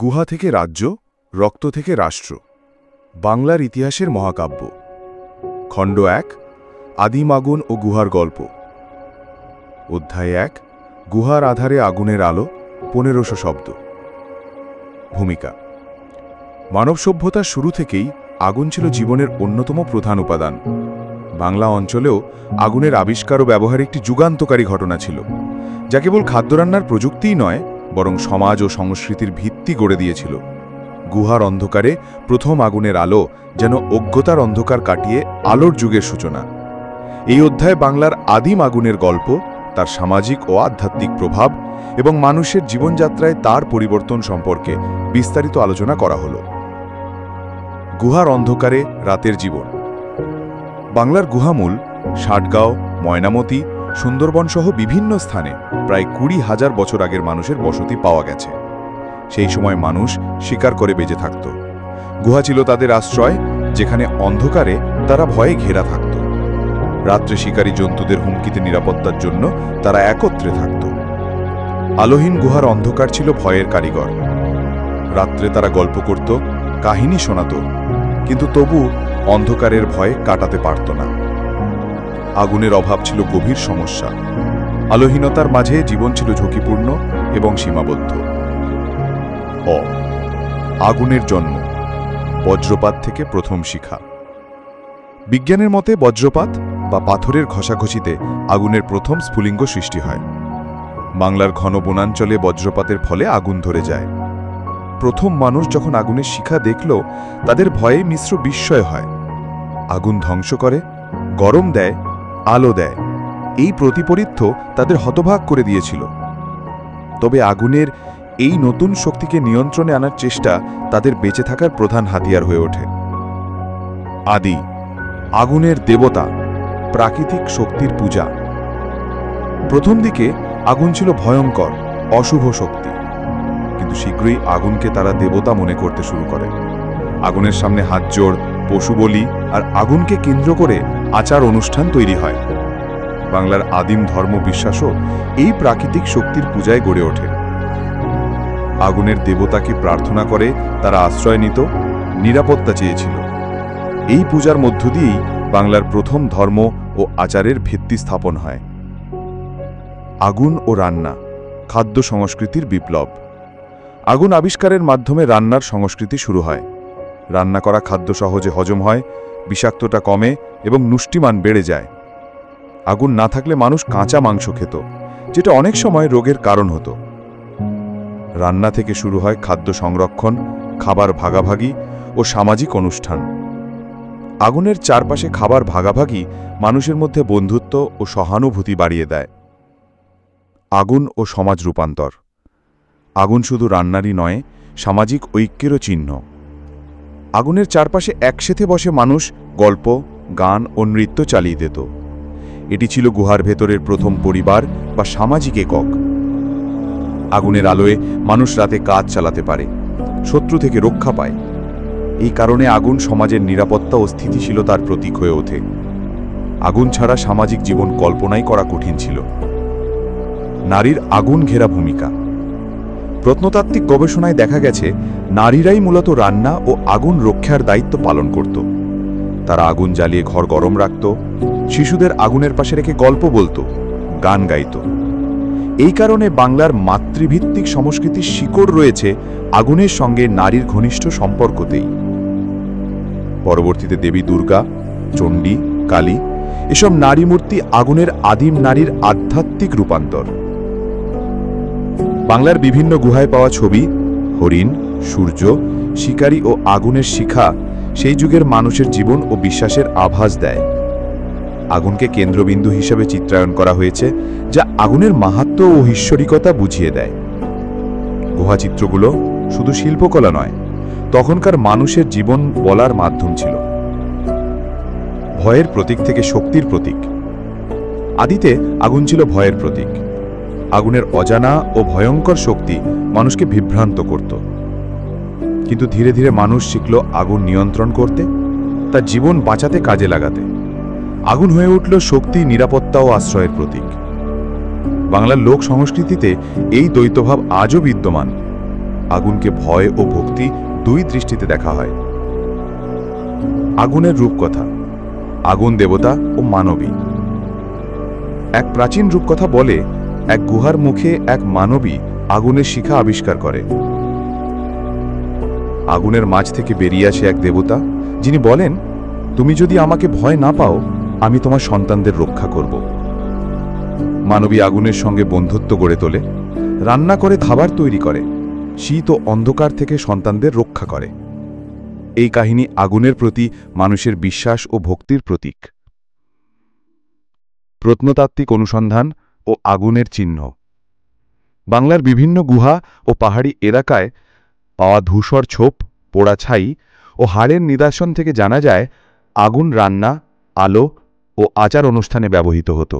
গুহা থেকে রাজ্য, রক্ত থেকে রাষ্ট্র। বাংলার ইতিহাসের মহাকাব্য। খণ্ড ১, আদিম আগুন ও গুহার গল্প। অধ্যায় ১, গুহার আধারে আগুনের আলো, ১৫০০ শব্দ। ভূমিকা। মানব সভ্যতার শুরু থেকেই আগুন ছিল জীবনের অন্যতম প্রধান উপাদান। বাংলা অঞ্চলেও আগুনের আবিষ্কার ও ব্যবহার একটি যুগান্তকারী ঘটনা ছিল, যা কেবল খাদ্যরান্নার প্রযুক্তিই নয়, বরং সমাজ ও সংস্কৃতির ভিত্তি গড়ে দিয়েছিল। গুহার অন্ধকারে প্রথম আগুনের আলো যেন অজ্ঞতার অন্ধকার কাটিয়ে আলোর যুগের সূচনা। এই অধ্যায়ে বাংলার আদিম আগুনের গল্প, তার সামাজিক ও আধ্যাত্মিক প্রভাব এবং মানুষের জীবনযাত্রায় তার পরিবর্তন সম্পর্কে বিস্তারিত আলোচনা করা হল। গুহার অন্ধকারে রাতের জীবন। বাংলার গুহামূল, ষাটগাঁও, ময়নামতি, সুন্দরবন সহ বিভিন্ন স্থানে প্রায় ২০,০০০ বছর আগের মানুষের বসতি পাওয়া গেছে। সেই সময় মানুষ শিকার করে বেঁচে থাকত। গুহা ছিল তাদের আশ্রয়, যেখানে অন্ধকারে তারা ভয়ে ঘেরা থাকত। রাত্রে শিকারী জন্তুদের হুমকিতে নিরাপত্তার জন্য তারা একত্রে থাকত। আলোহীন গুহার অন্ধকার ছিল ভয়ের কারিগর। রাত্রে তারা গল্প করত, কাহিনী শোনাত, কিন্তু তবু অন্ধকারের ভয় কাটাতে পারত না। আগুনের অভাব ছিল গভীর সমস্যা। আলোহীনতার মাঝে জীবন ছিল ঝুঁকিপূর্ণ এবং সীমাবদ্ধ। আগুনের জন্ম। বজ্রপাত থেকে প্রথম শিখা। বিজ্ঞানের মতে বজ্রপাত বা পাথরের ঘষাঘষিতে আগুনের প্রথম স্ফুলিঙ্গ সৃষ্টি হয়। বাংলার ঘন বনাঞ্চলে বজ্রপাতের ফলে আগুন ধরে যায়। প্রথম মানুষ যখন আগুনের শিখা দেখল, তাদের ভয়ে মিশ্র বিস্ময় হয়। আগুন ধ্বংস করে, গরম দেয়, আলো দেয়, এই প্রতিপরিত্য তাদের হতবাক করে দিয়েছিল। তবে আগুনের এই নতুন শক্তিকে নিয়ন্ত্রণে আনার চেষ্টা তাদের বেঁচে থাকার প্রধান হাতিয়ার হয়ে ওঠে। আদি, আগুনের দেবতা, প্রাকৃতিক শক্তির পূজা। প্রথম দিকে আগুন ছিল ভয়ঙ্কর, অশুভ শক্তি, কিন্তু শীঘ্রই আগুনকে তারা দেবতা মনে করতে শুরু করে। আগুনের সামনে হাতজোড়, পশু বলি আর আগুনকে কেন্দ্র করে আচার অনুষ্ঠান তৈরি হয়। বাংলার আদিম ধর্ম বিশ্বাসও এই প্রাকৃতিক শক্তির পূজায় গড়ে ওঠে। আগুনের দেবতাকে প্রার্থনা করে তারা আশ্রয় নিত, নিরাপত্তা চেয়েছিল। এই পূজার মধ্য দিয়েই বাংলার প্রথম ধর্ম ও আচারের ভিত্তি স্থাপন হয়। আগুন ও রান্না, খাদ্য সংস্কৃতির বিপ্লব। আগুন আবিষ্কারের মাধ্যমে রান্নার সংস্কৃতি শুরু হয়। রান্না করা খাদ্য সহজে হজম হয়, বিষাক্ততা কমে এবং পুষ্টিমান বেড়ে যায়। আগুন না থাকলে মানুষ কাঁচা মাংস খেত, যেটা অনেক সময় রোগের কারণ হতো। রান্না থেকে শুরু হয় খাদ্য সংরক্ষণ, খাবার ভাগাভাগি ও সামাজিক অনুষ্ঠান। আগুনের চারপাশে খাবার ভাগাভাগি মানুষের মধ্যে বন্ধুত্ব ও সহানুভূতি বাড়িয়ে দেয়। আগুন ও সমাজ রূপান্তর। আগুন শুধু রান্নারই নয়, সামাজিক ঐক্যেরও চিহ্ন। আগুনের চারপাশে একসাথে বসে মানুষ গল্প, গান ও নৃত্য চালিয়ে দিত। এটি ছিল গুহার ভেতরের প্রথম পরিবার বা সামাজিক একক। আগুনের আলোয় মানুষ রাতে কাজ চালাতে পারে, শত্রু থেকে রক্ষা পায়। এই কারণে আগুন সমাজের নিরাপত্তা ও স্থিতিশীলতার প্রতীক হয়ে ওঠে। আগুন ছাড়া সামাজিক জীবন কল্পনাই করা কঠিন ছিল। নারীর আগুন ঘেরা ভূমিকা। প্রত্নতাত্ত্বিক গবেষণায় দেখা গেছে, নারীরাই মূলত রান্না ও আগুন রক্ষার দায়িত্ব পালন করত। তারা আগুন জ্বালিয়ে ঘর গরম রাখত, শিশুদের আগুনের পাশে রেখে গল্প বলত, গান গাইত। এই কারণে বাংলার মাতৃভিত্তিক সংস্কৃতির শিকড় রয়েছে আগুনের সঙ্গে নারীর ঘনিষ্ঠ সম্পর্কতেই। পরবর্তীতে দেবী দুর্গা, চণ্ডী, কালী এসব নারী মূর্তি আগুনের আদিম নারীর আধ্যাত্মিক রূপান্তর। বাংলার বিভিন্ন গুহায় পাওয়া ছবি, হরিণ, সূর্য, শিকারী ও আগুনের শিখা সেই যুগের মানুষের জীবন ও বিশ্বাসের আভাস দেয়। আগুনকে কেন্দ্রবিন্দু হিসেবে চিত্রায়ন করা হয়েছে, যা আগুনের মাহাত্ম্য ও ঐশ্বরিকতা বুঝিয়ে দেয়। গুহাচিত্রগুলো শুধু শিল্পকলা নয়, তখনকার মানুষের জীবন বলার মাধ্যম ছিল। ভয়ের প্রতীক থেকে শক্তির প্রতীক। আদিতে আগুন ছিল ভয়ের প্রতীক। আগুনের অজানা ও ভয়ঙ্কর শক্তি মানুষকে বিভ্রান্ত করত। কিন্তু ধীরে ধীরে মানুষ শিখল আগুন নিয়ন্ত্রণ করতে, তার জীবন বাঁচাতে কাজে লাগাতে। আগুন হয়ে উঠল শক্তি, নিরাপত্তা ও আশ্রয়ের প্রতীক। বাংলার লোক সংস্কৃতিতে এই দ্বৈতভাব আজও বিদ্যমান। আগুনকে ভয় ও ভক্তি দুই দৃষ্টিতে দেখা হয়। আগুনের রূপকথা, আগুন দেবতা ও মানবী। এক প্রাচীন রূপকথা বলে, এক গুহার মুখে এক মানবী আগুনের শিখা আবিষ্কার করে। আগুনের মাঝ থেকে বেরিয়ে আসে এক দেবতা, যিনি বলেন, তুমি যদি আমাকে ভয় না পাও, আমি তোমার সন্তানদের রক্ষা করব। মানবী আগুনের সঙ্গে বন্ধুত্ব গড়ে তোলে, রান্না করে খাবার তৈরি করে, শীত ও অন্ধকার থেকে সন্তানদের রক্ষা করে। এই কাহিনী আগুনের প্রতি মানুষের বিশ্বাস ও ভক্তির প্রতীক। প্রত্নতাত্ত্বিক অনুসন্ধান ও আগুনের চিহ্ন। বাংলার বিভিন্ন গুহা ও পাহাড়ি এলাকায় পাওয়া ধূসর ছোপ, পোড়া ছাই ও হাড়ের নিদর্শন থেকে জানা যায় আগুন রান্না, আলো ও আচার অনুষ্ঠানে ব্যবহৃত হতো।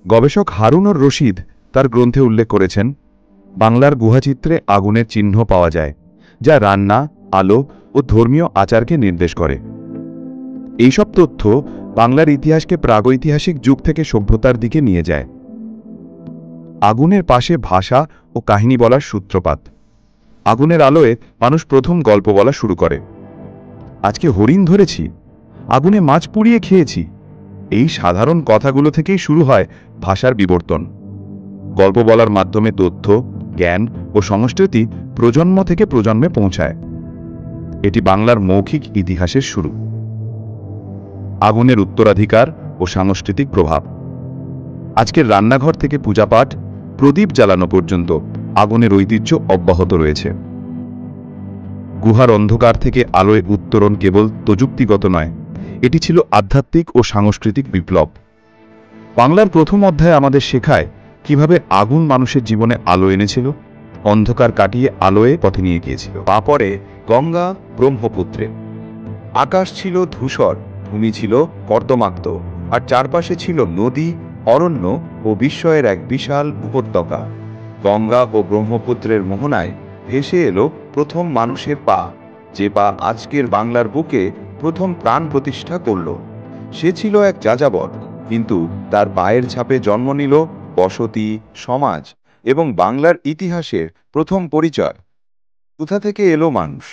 গবেষক হারুনুর রশিদ তার গ্রন্থে উল্লেখ করেছেন, বাংলার গুহাচিত্রে আগুনের চিহ্ন পাওয়া যায়, যা রান্না, আলো ও ধর্মীয় আচারকে নির্দেশ করে। এইসব তথ্য বাংলার ইতিহাসকে প্রাগৈতিহাসিক যুগ থেকে সভ্যতার দিকে নিয়ে যায়। আগুনের পাশে ভাষা ও কাহিনী বলার সূত্রপাত। আগুনের আলোয় মানুষ প্রথম গল্প বলা শুরু করে। আজকে হরিণ ধরেছি, আগুনে মাছ পুড়িয়ে খেয়েছি। এই সাধারণ কথাগুলো থেকেই শুরু হয় ভাষার বিবর্তন। গল্প বলার মাধ্যমে তথ্য, জ্ঞান ও সংস্কৃতি প্রজন্ম থেকে প্রজন্মে পৌঁছায়। এটি বাংলার মৌখিক ইতিহাসের শুরু। আগুনের উত্তরাধিকার ও সাংস্কৃতিক প্রভাব। আজকের রান্নাঘর থেকে পূজাপাঠ, প্রদীপ জ্বালানো পর্যন্ত আগুনের ঐতিহ্য অব্যাহত রয়েছে। গুহার অন্ধকার থেকে আলোয় উত্তরণ কেবল প্রযুক্তিগত নয়, এটি ছিল আধ্যাত্মিক ও সাংস্কৃতিক বিপ্লব। বাংলার প্রথম অধ্যায় আমাদের শেখায় কিভাবে আগুন মানুষের জীবনে আলো এনেছিল, অন্ধকার কাটিয়ে আলোয় পথে নিয়ে গিয়েছিল। তারপরে গঙ্গা ব্রহ্মপুত্রে। আকাশ ছিল ধূসর, ভূমি ছিল কর্দমাক্ত, আর চারপাশে ছিল নদী, অরণ্য ও বিস্ময়ের এক বিশাল উপত্যকা। গঙ্গা ও ব্রহ্মপুত্রের মোহনায় ভেসে এলো প্রথম মানুষের পা, যে পা আজকের বাংলার বুকে প্রথম প্রাণ প্রতিষ্ঠা করল। সে ছিল এক যাযাবর, কিন্তু তার পায়ের ছাপে জন্ম নিল বসতি, সমাজ এবং বাংলার ইতিহাসের প্রথম পরিচয়। কোথা থেকে এলো মানুষ?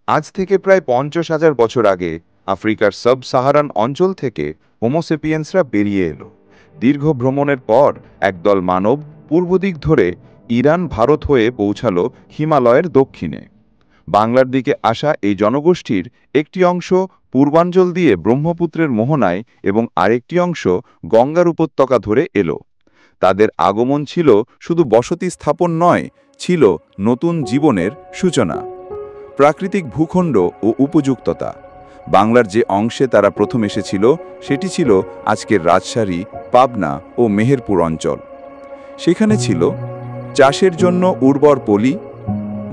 আজ থেকে প্রায় 50,000 বছর আগে আফ্রিকার সাব সাহারান অঞ্চল থেকে হোমোসেপিয়েন্সরা বেরিয়ে এলো। দীর্ঘ ভ্রমণের পর একদল মানব পূর্ব দিক ধরে ইরান, ভারত হয়ে পৌঁছালো হিমালয়ের দক্ষিণে। বাংলার দিকে আসা এই জনগোষ্ঠীর একটি অংশ পূর্বাঞ্চল দিয়ে ব্রহ্মপুত্রের মোহনায় এবং আরেকটি অংশ গঙ্গার উপত্যকা ধরে এলো। তাদের আগমন ছিল শুধু বসতি স্থাপন নয়, ছিল নতুন জীবনের সূচনা। প্রাকৃতিক ভূখণ্ড ও উপযুক্ততা। বাংলার যে অংশে তারা প্রথম এসেছিল সেটি ছিল আজকের রাজশাহী, পাবনা ও মেহেরপুর অঞ্চল। সেখানে ছিল চাষের জন্য উর্বর পলি,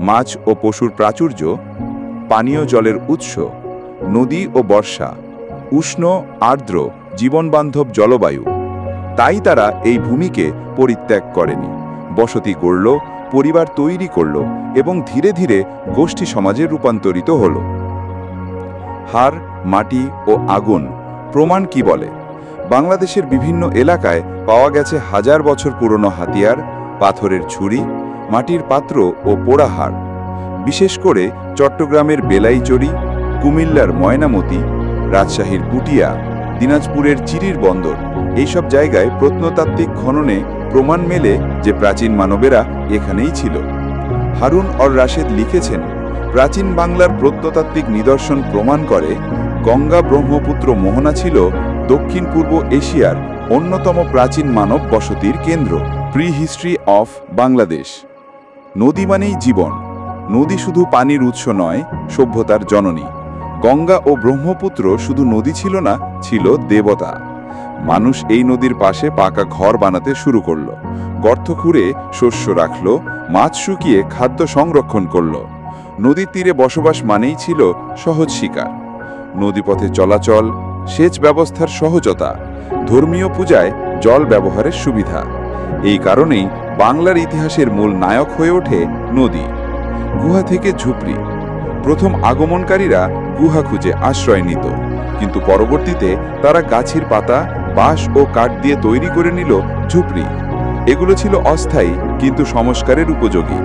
মাছ ও পশুর প্রাচুর্য, পানীয় জলের উৎস, নদী ও বর্ষা, উষ্ণ আর্দ্র জীবনবান্ধব জলবায়ু। তাই তারা এই ভূমিকে পরিত্যাগ করেনি, বসতি গড়ল, পরিবার তৈরি করল এবং ধীরে ধীরে গোষ্ঠী সমাজে রূপান্তরিত হল। হাড়, মাটি ও আগুন প্রমাণ কি বলে? বাংলাদেশের বিভিন্ন এলাকায় পাওয়া গেছে হাজার বছর পুরনো হাতিয়ার, পাথরের ছুরি, মাটির পাত্র ও পোড়া হাড়। বিশেষ করে চট্টগ্রামের বেলাইচড়ি, কুমিল্লার ময়নামতি, রাজশাহীর পুটিয়া, দিনাজপুরের চিরির বন্দর, এইসব জায়গায় প্রত্নতাত্ত্বিক খননে প্রমাণ মেলে যে প্রাচীন মানবেরা এখানেই ছিল। হারুন অর রাশেদ লিখেছেন, প্রাচীন বাংলার প্রত্নতাত্ত্বিক নিদর্শন প্রমাণ করে গঙ্গা ব্রহ্মপুত্র মোহনা ছিল দক্ষিণ পূর্ব এশিয়ার অন্যতম প্রাচীন মানব বসতির কেন্দ্র। Pre history of Bangladesh. নদী মানেই জীবন। নদী শুধু পানির উৎস নয়, সভ্যতার জননী। গঙ্গা ও ব্রহ্মপুত্র শুধু নদী ছিল না, ছিল দেবতা। মানুষ এই নদীর পাশে পাকা ঘর বানাতে শুরু করল, গর্ত খুঁড়ে শস্য রাখল, মাছ শুকিয়ে খাদ্য সংরক্ষণ করল। নদীর তীরে বসবাস মানেই ছিল সহজ শিকার। নদীপথে চলাচল, সেচ ব্যবস্থার সহজতা, ধর্মীয় পূজায় জল ব্যবহারের সুবিধা। এই কারণেই বাংলার ইতিহাসের মূল নায়ক হয়ে ওঠে নদী। গুহা থেকে ঝুপড়ি। প্রথম আগমনকারীরা গুহা খুঁজে আশ্রয় নিত, কিন্তু পরবর্তীতে তারা গাছের পাতা, বাঁশ ও কাঠ দিয়ে তৈরি করে নিল ঝুপড়ি। এগুলো ছিল অস্থায়ী কিন্তু সংস্কারের উপযোগী।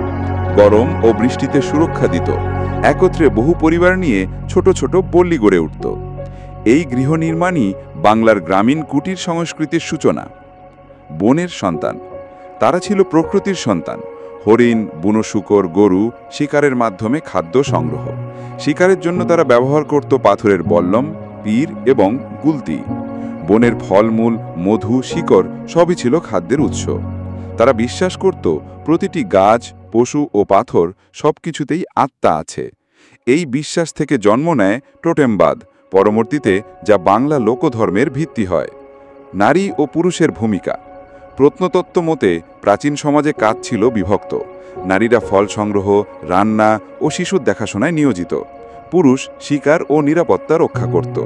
গরম ও বৃষ্টিতে সুরক্ষা দিত। একত্রে বহু পরিবার নিয়ে ছোট ছোট পল্লী গড়ে উঠত। এই গৃহ নির্মাণই বাংলার গ্রামীণ কুটির সংস্কৃতির সূচনা। বনের সন্তান, তারা ছিল প্রকৃতির সন্তান। হরিণ, বুনো শূকর, গরু শিকারের মাধ্যমে খাদ্য সংগ্রহ। শিকারের জন্য তারা ব্যবহার করত পাথরের বল্লম, পীর এবং গুলতি। বনের ফলমূল, মধু, শিকড় সবই ছিল খাদ্যের উৎস। তারা বিশ্বাস করত প্রতিটি গাছ, পশু ও পাথর সবকিছুতেই আত্মা আছে। এই বিশ্বাস থেকে জন্ম নেয় টোটেমবাদ, পরবর্তীতে যা বাংলা লোকধর্মের ভিত্তি হয়। নারী ও পুরুষের ভূমিকা। প্রত্নতত্ত্ব মতে প্রাচীন সমাজে কাজ ছিল বিভক্ত। নারীরা ফল সংগ্রহ, রান্না ও শিশুর দেখাশোনায় নিয়োজিত। পুরুষ শিকার ও নিরাপত্তা রক্ষা করত।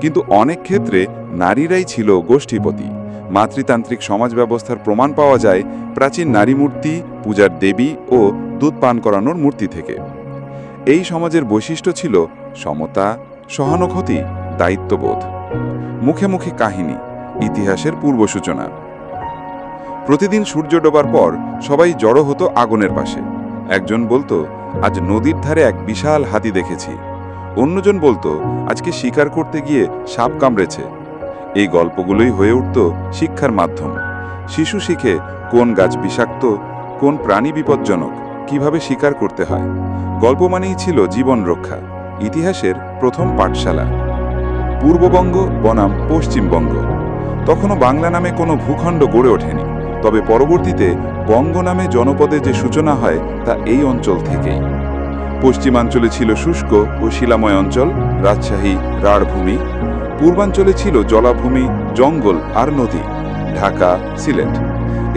কিন্তু অনেক ক্ষেত্রে নারীরাই ছিল গোষ্ঠীপতি। মাতৃতান্ত্রিক সমাজ ব্যবস্থার প্রমাণ পাওয়া যায় প্রাচীন নারী মূর্তি, পূজার দেবী ও দুধ পান করানোর মূর্তি থেকে। এই সমাজের বৈশিষ্ট্য ছিল সমতা, সহানুভূতি, দায়িত্ববোধ। মুখে মুখে কাহিনী, ইতিহাসের পূর্বসূচনা। প্রতিদিন সূর্য ডোবার পর সবাই জড়ো হতো আগুনের পাশে। একজন বলতো, আজ নদীর ধারে এক বিশাল হাতি দেখেছি। অন্যজন বলতো, আজকে শিকার করতে গিয়ে সাপ কামড়েছে। এই গল্পগুলোই হয়ে উঠত শিক্ষার মাধ্যম। শিশু শিখে কোন গাছ বিষাক্ত, কোন প্রাণী বিপজ্জনক, কিভাবে শিকার করতে হয়। গল্প মানেই ছিল জীবন রক্ষা। ইতিহাসের প্রথম পাঠশালা। পূর্ববঙ্গ বনাম পশ্চিমবঙ্গ। তখনও বাংলা নামে কোনো ভূখণ্ড গড়ে ওঠেনি। তবে পরবর্তীতে বঙ্গ নামে জনপদে যে সূচনা হয় তা এই অঞ্চল থেকেই। পশ্চিমাঞ্চলে ছিল শুষ্ক ও শিলাময় অঞ্চল, রাজশাহী, রাঢ়ভূমি। পূর্বাঞ্চলে ছিল জলাভূমি, জঙ্গল আর নদী, ঢাকা, সিলেট।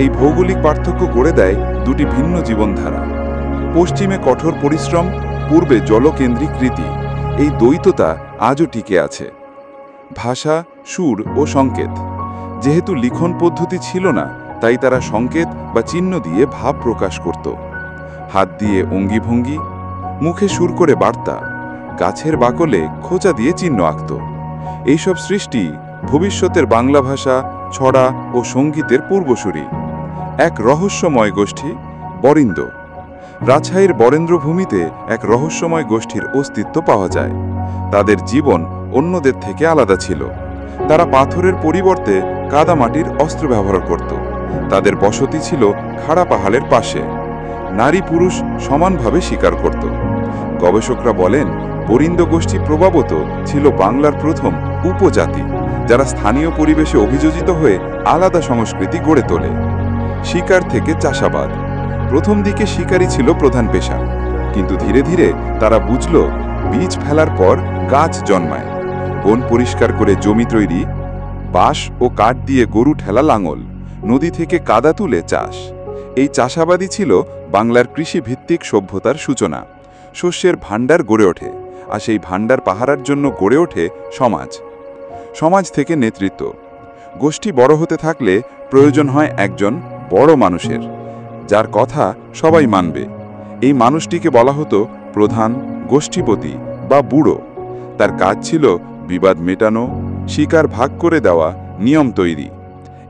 এই ভৌগোলিক পার্থক্য গড়ে দেয় দুটি ভিন্ন জীবনধারা। পশ্চিমে কঠোর পরিশ্রম, পূর্বে জলকেন্দ্রিক রীতি। এই দ্বৈততা আজও টিকে আছে। ভাষা, সুর ও সংকেত। যেহেতু লিখন পদ্ধতি ছিল না, তাই তারা সংকেত বা চিহ্ন দিয়ে ভাব প্রকাশ করত। হাত দিয়ে অঙ্গিভঙ্গি, মুখে সুর করে বার্তা, গাছের বাকলে খোঁচা দিয়ে চিহ্ন আঁকত। এইসব সৃষ্টি ভবিষ্যতের বাংলা ভাষা, ছড়া ও সঙ্গীতের পূর্বসূরি। এক রহস্যময় গোষ্ঠী, বরিন্দ। রাজশাহীর বরেন্দ্রভূমিতে এক রহস্যময় গোষ্ঠীর অস্তিত্ব পাওয়া যায়। তাদের জীবন অন্যদের থেকে আলাদা ছিল। তারা পাথরের পরিবর্তে কাদামাটির অস্ত্র ব্যবহার করত। তাদের বসতি ছিল খাড়া পাহাড়ের পাশে। নারী পুরুষ সমানভাবে শিকার করত। গবেষকরা বলেন, বরিন্দ গোষ্ঠী প্রভাবত ছিল বাংলার প্রথম উপজাতি, যারা স্থানীয় পরিবেশে অভিযোজিত হয়ে আলাদা সংস্কৃতি গড়ে তোলে। শিকার থেকে চাষাবাদ। প্রথম দিকে শিকারই ছিল প্রধান পেশা, কিন্তু ধীরে ধীরে তারা বুঝল বীজ ফেলার পর গাছ জন্মায়। বন পরিষ্কার করে জমি তৈরি, বাঁশ ও কাঠ দিয়ে গরু ঠেলা লাঙল, নদী থেকে কাদা তুলে চাষ। এই চাষাবাদই ছিল বাংলার কৃষিভিত্তিক সভ্যতার সূচনা। শস্যের ভাণ্ডার গড়ে ওঠে, আর সেই ভাণ্ডার পাহারার জন্য গড়ে ওঠে সমাজ। সমাজ থেকে নেতৃত্ব। গোষ্ঠী বড় হতে থাকলে প্রয়োজন হয় একজন বড় মানুষের, যার কথা সবাই মানবে। এই মানুষটিকে বলা হতো প্রধান, গোষ্ঠীপতি বা বুড়ো। তার কাজ ছিল বিবাদ মেটানো, শিকার ভাগ করে দেওয়া, নিয়ম তৈরি।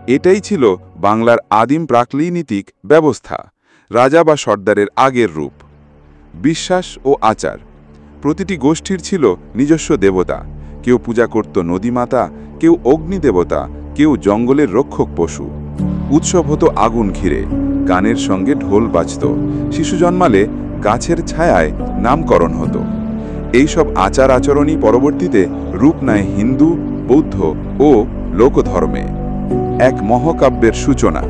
এটাই ছিল বাংলার আদিম প্রাকৃতিক ব্যবস্থা, রাজা বা সর্দারের আগের রূপ। বিশ্বাস ও আচার। প্রতিটি গোষ্ঠীর ছিল নিজস্ব দেবতা। কেউ পূজা করত নদীমাতা, কেউ অগ্নিদেবতা, কেউ জঙ্গলের রক্ষক পশু। উৎসব হতো আগুন ঘিরে, গানের সঙ্গে ঢোল বাজত। শিশু জন্মালে গাছের ছায়ায় নামকরণ হতো। এইসব আচার আচরণই পরবর্তীতে রূপ নেয় হিন্দু, বৌদ্ধ ও লোকধর্মে। এক মহাকাব্যের সূচনা।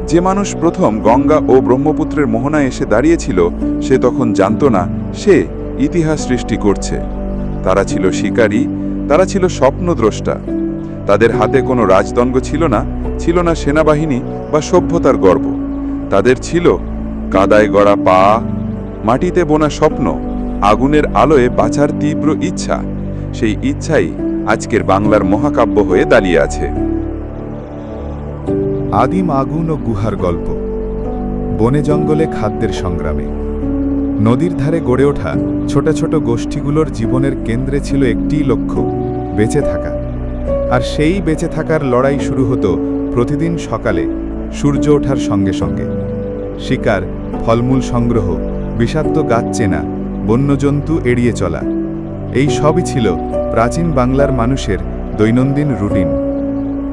যে মানুষ প্রথম গঙ্গা ও ব্রহ্মপুত্রের মোহনায় এসে দাঁড়িয়েছিল, সে তখন জানত না সে ইতিহাস সৃষ্টি করছে। তারা ছিল শিকারী, তারা ছিল স্বপ্নদ্রষ্টা। তাদের হাতে কোনো রাজদণ্ড ছিল না, ছিল না সেনাবাহিনী বা সভ্যতার গর্ব। তাদের ছিল কাদায় গড়া পা, মাটিতে বোনা স্বপ্ন, আগুনের আলোয় বাঁচার তীব্র ইচ্ছা। সেই ইচ্ছাই আজকের বাংলার মহাকাব্য হয়ে দাঁড়িয়ে আছে। আদিম আগুন ও গুহার গল্প। বনে জঙ্গলে খাদ্যের সংগ্রামে নদীর ধারে গড়ে ওঠা ছোট ছোট গোষ্ঠীগুলোর জীবনের কেন্দ্রে ছিল একটিই লক্ষ্য, বেঁচে থাকা। আর সেই বেঁচে থাকার লড়াই শুরু হতো প্রতিদিন সকালে সূর্য ওঠার সঙ্গে সঙ্গে। শিকার ফলমূল সংগ্রহ, বিষাক্ত গাছ চেনা, বন্যজন্তু এড়িয়ে চলা, এই সবই ছিল প্রাচীন বাংলার মানুষের দৈনন্দিন রুটিন।